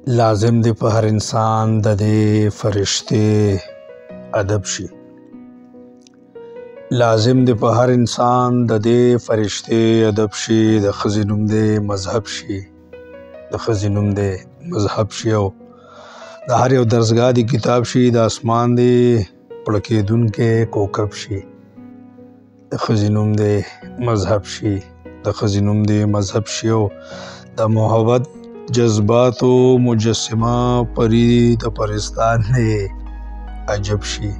لازم دی په هر انسان د دې فرشتې ادب شي. لازم دی په هر انسان د دې فرشتې ادب شي. د ښځې نوم دی مذهب شي. د ښځې نوم دی مذهب شي او د هر یو درسګاه دی کتاب شي. د اسمان دی پړکېدونکی کوکب شي. د ښځې نوم دی مذهب شي. د ښځې نوم دی مذهب شي او د محبت جذباتو مجسمه پری د پرستان دی عجب شي.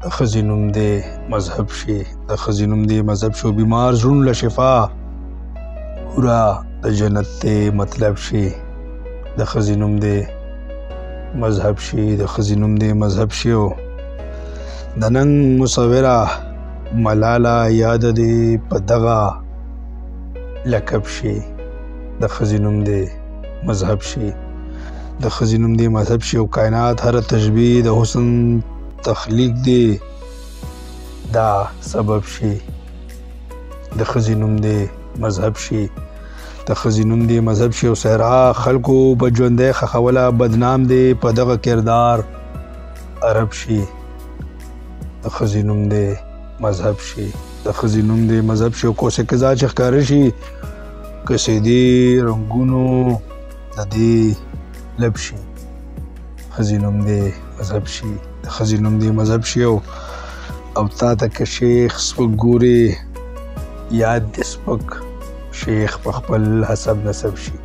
د ښځې نوم دی مذهب شي. د ښځې نوم دی مذهب شي. بیمار زړونو له شفا پورا د جنت دی مطلب شي. د ښځې نوم دی مذهب شي. د ښځې نوم دی مذهب شي او د ننګ مصوره ملاله یاد دی په دغه لقب شي. د ښځې نوم دی مذهب شي. د ښځې نوم دی مذهب شي او کائنات هر تشبیه د حسن تخلیق دی دا سبب شي. د ښځې نوم دی مذهب شي. د ښځې نوم دی مذهب شي او صحرا خلکو به ژوندی خښوله بدنام دی په دغه کردار عرب شي. د ښځې نوم دی مذهب شي. د ښځې نوم دی مذهب شي او کوسه قضا چې ښکاره شي قصیدې رنګونو د دې لب شي. ښځې نوم دی مذهب شي. د ښځې نوم دی مذهب شي او تا ته که شیخ سپک ګوري یاد دې سپک شیخ په خپل حسب نسب شي.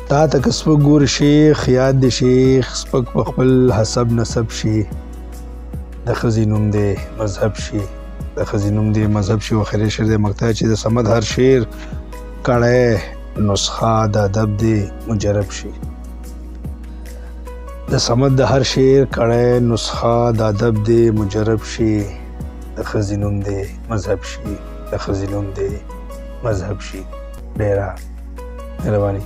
تا ته که سپک ګوري شیخ یاد دې شیخ سپک په خپل حسب نسب شي. د ښځې نوم دی مذهب شي. د ښځې نوم دی مذهب شي او آخري شعر دی مقطع چې د صمد هر شعر کړی نسخه د ادب دی مجرب شي. د صمد د هر شعر کړی نسخه د ادب دی مجرب شي. د ښځې نوم دی مذهب شي. د ښځې نوم دی مذهب شي. ډیره مهرباني.